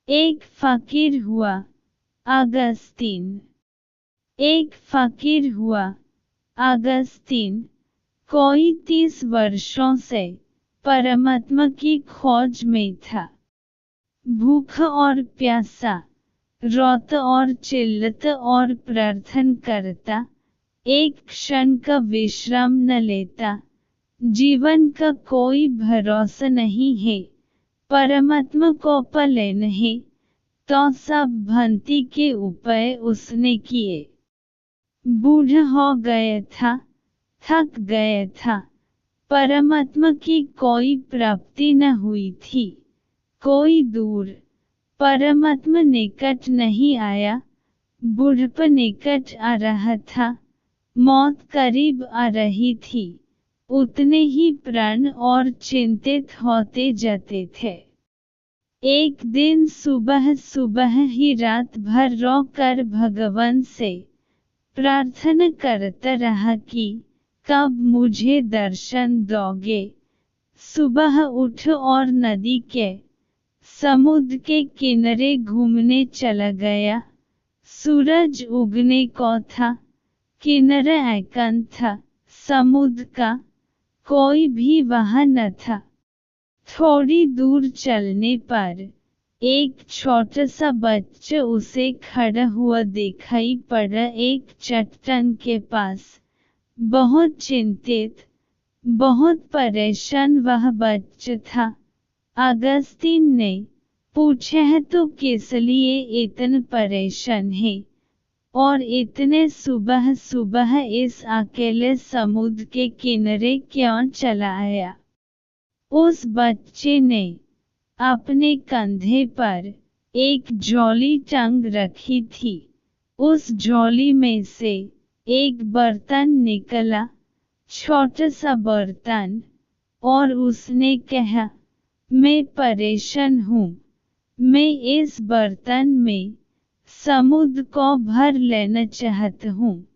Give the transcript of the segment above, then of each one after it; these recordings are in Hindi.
एक फकीर हुआ। अगस्तीन। एक फकीर हुआ। अगस्तीन कोई 30 वर्षों से परमात्मा की खोज में था। भूख और प्यासा, रोत और चिल्लत और प्रार्थना करता, एक क्षण का विश्राम न लेता। जीवन का कोई भरोसा नहीं है, परमात्मा को पले नहीं, तो सब भंति के उपाय उसने किए। बूढ़ा हो गया था, थक गया था, परमात्मा की कोई प्राप्ति न हुई थी। कोई दूर, परमात्मा निकट नहीं आया। बुढ़ापा निकट आ रहा था, मौत करीब आ रही थी। उतने ही प्राण और चिंतित होते जाते थे। एक दिन सुबह सुबह ही रात भर रो कर भगवान से प्रार्थना करता रहा कि कब मुझे दर्शन दोगे। सुबह उठ और नदी के, समुद्र के किनारे घूमने चला गया। सूरज उगने को था, किनारा एकांत था, समुद्र का कोई भी वहां न था। थोड़ी दूर चलने पर एक छोटा सा बच्चा उसे खड़ा हुआ दिखाई पड़ा एक चट्टान के पास। बहुत चिंतित, बहुत परेशान वह बच्चा था। अगस्तीन ने पूछा है तो किस लिए इतना परेशान है और इतने सुबह सुबह इस अकेले समुद्र के किनारे क्यों चला आया। उस बच्चे ने अपने कंधे पर एक झोली टांग रखी थी। उस झोली में से एक बर्तन निकला, छोटा सा बर्तन, और उसने कहा, मैं परेशान हूँ, मैं इस बर्तन में समुद्र को भर लेना चाहता हूँ,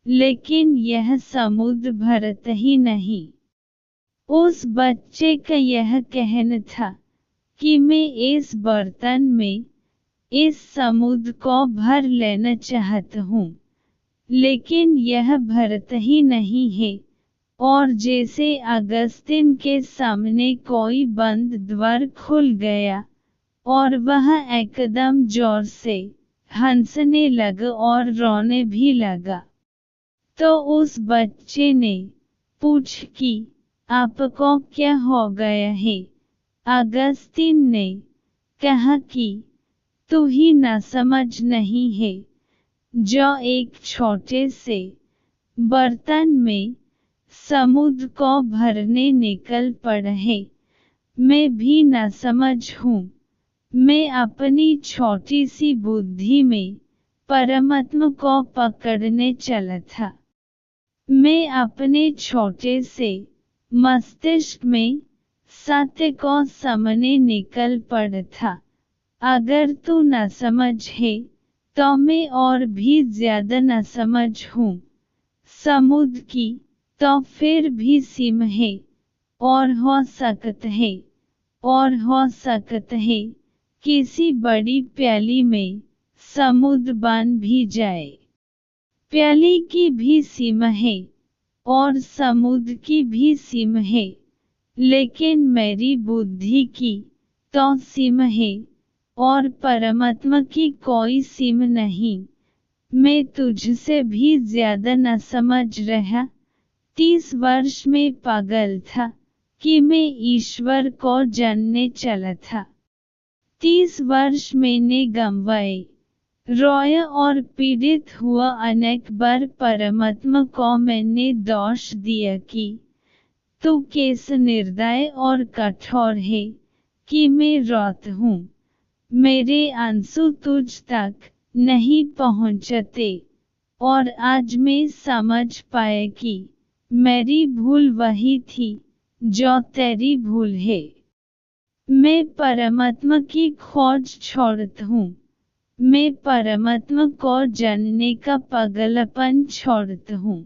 लेकिन यह समुद्र भरता ही नहीं। उस बच्चे का यह कहना था कि मैं इस बर्तन में इस समुद्र को भर लेना चाहता हूँ, लेकिन यह भरता ही नहीं है। और जैसे अगस्तीन के सामने कोई बंद द्वार खुल गया और वह एकदम जोर से हंसने लगा और रोने भी लगा। तो उस बच्चे ने पूछा कि आपको क्या हो गया है। अगस्तीन ने कहा कि तू ही ना समझ नहीं है, जो एक छोटे से बर्तन में समुद्र को भरने निकल पड़ा है। मैं भी ना समझ हूँ। मैं अपनी छोटी सी बुद्धि में परमात्मा को पकड़ने चला था। मैं अपने छोटे से मस्तिष्क में सत्य को समझने निकल पड़ा था। अगर तू न समझ है तो मैं और भी ज्यादा न समझ हूँ। समुद्र की तो फिर भी सीमा है, और हो सकता है, और हो सकता है किसी बड़ी प्याली में समुद्र बन भी जाए। प्याली की भी सीमा है और समुद्र की भी सीमा है, लेकिन मेरी बुद्धि की तो सीमा है और परमात्मा की कोई सीमा नहीं। मैं तुझसे भी ज्यादा न समझ रहा। 30 वर्ष में पागल था कि मैं ईश्वर को जानने चला था। 30 वर्ष मैंने गंवाए, रोया और पीड़ित हुआ। अनेक बार परमात्मा को मैंने दोष दिया कि तू कैसे निर्दय और कठोर है कि मैं रोता हूँ। मेरे आंसू तुझ तक नहीं पहुँचते, और आज मैं समझ पाया कि मेरी भूल वही थी जो तेरी भूल है। मैं परमात्मा की खोज छोड़ता हूँ। मैं परमात्मा को जानने का पागलपन छोड़ता हूँ।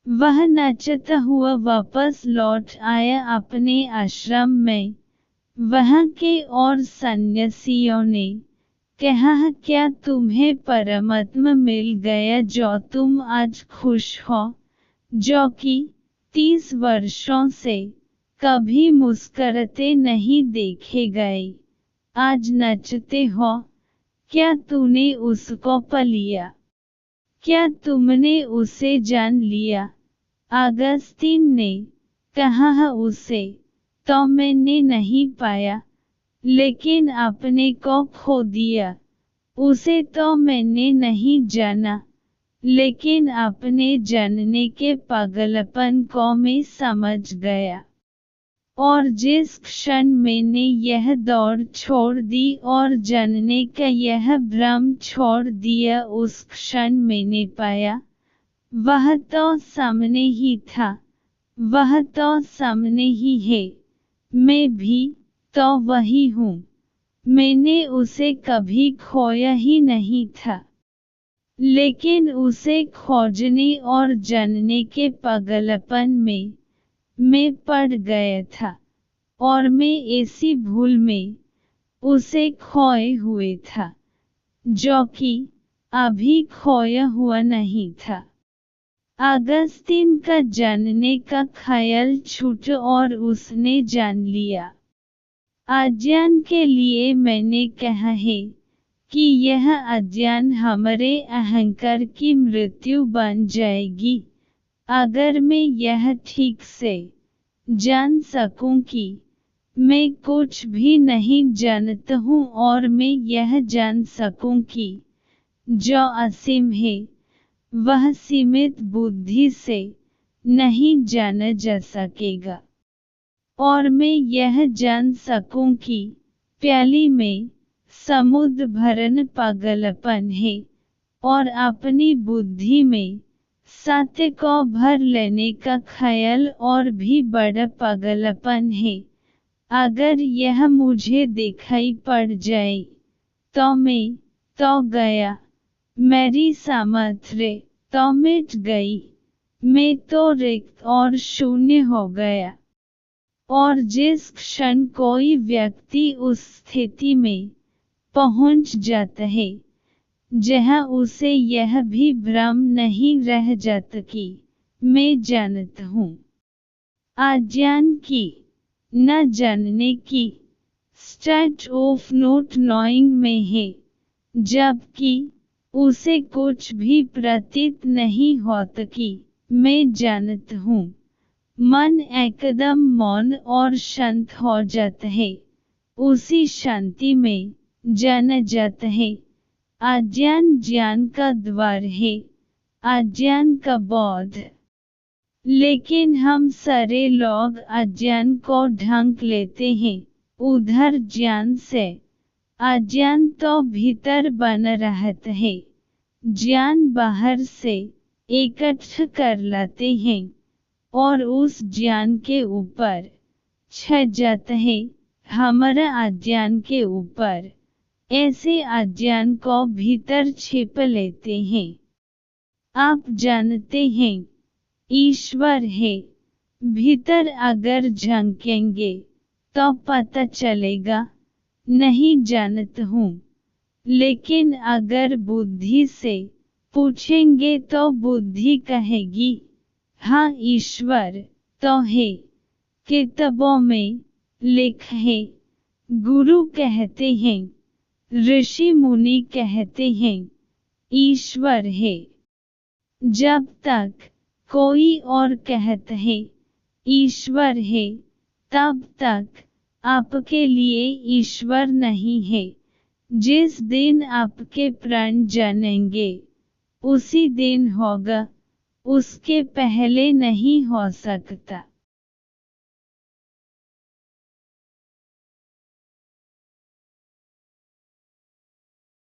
वह नाचता हुआ वापस लौट आया अपने आश्रम में। वहाँ के और सन्यासियों ने कहा, क्या तुम्हें परमात्मा मिल गया जो तुम आज खुश हो, जो कि 30 वर्षों से कभी मुस्कुराते नहीं देखे गए, आज नचते हो? क्या तूने उसको पा लिया? क्या तुमने उसे जान लिया? अगस्तीन ने कहा, उसे तो मैंने नहीं पाया, लेकिन अपने को खो दिया। उसे तो मैंने नहीं जाना, लेकिन अपने जानने के पागलपन को मैं समझ गया। और जिस क्षण मैंने यह दौड़ छोड़ दी और जानने का यह भ्रम छोड़ दिया, उस क्षण मैंने पाया, वह तो सामने ही था, वह तो सामने ही है, मैं भी तो वही हूँ। मैंने उसे कभी खोया ही नहीं था, लेकिन उसे खोजने और जानने के पागलपन में मैं पड़ गया था, और मैं ऐसी भूल में उसे खोए हुए था, जो कि अभी खोया हुआ नहीं था। अगस्तीन का जानने का ख्याल छूटा और उसने जान लिया। अज्ञान के लिए मैंने कहा है कि यह अज्ञान हमारे अहंकार की मृत्यु बन जाएगी, अगर मैं यह ठीक से जान सकूं कि मैं कुछ भी नहीं जानता हूँ, और मैं यह जान सकूं कि जो असीम है वह सीमित बुद्धि से नहीं जाना जा सकेगा, और मैं यह जान सकूं कि प्याली में समुद्र भरन पागलपन है, और अपनी बुद्धि में सत्य को भर लेने का ख्याल और भी बड़ा पागलपन है। अगर यह मुझे दिखाई पड़ जाए तो मैं तो गया, मेरी सामर्थ्य तो मिट गई, मैं तो रिक्त और शून्य हो गया। और जिस क्षण कोई व्यक्ति उस स्थिति में पहुंच जाता है जहां उसे यह भी भ्रम नहीं रह जाता कि मैं जानता हूँ, अज्ञान की, न जानने की स्टेट ऑफ नॉट नोइंग में है, जबकि उसे कुछ भी प्रतीत नहीं होता कि मैं जानता हूँ, मन एकदम मौन और शांत हो जाता है। उसी शांति में जाना जाता है अज्ञान ज्ञान का द्वार है, अज्ञान का बोध। लेकिन हम सारे लोग अज्ञान को ढंक लेते हैं उधर ज्ञान से। अज्ञान तो भीतर बना रहता है, ज्ञान बाहर से इकट्ठा कर लाते हैं और उस ज्ञान के ऊपर छा जाता है हमारा अज्ञान के ऊपर। ऐसे अज्ञान को भीतर छिप लेते हैं। आप जानते हैं ईश्वर है, भीतर अगर झांकेंगे तो पता चलेगा नहीं जानता हूँ, लेकिन अगर बुद्धि से पूछेंगे तो बुद्धि कहेगी हाँ ईश्वर तो है, किताबों में लिखा है, गुरु कहते हैं, ऋषि मुनि कहते हैं, ईश्वर है। जब तक कोई और कहता है ईश्वर है, तब तक आपके लिए ईश्वर नहीं है। जिस दिन आपके प्राण जानेंगे उसी दिन होगा, उसके पहले नहीं हो सकता।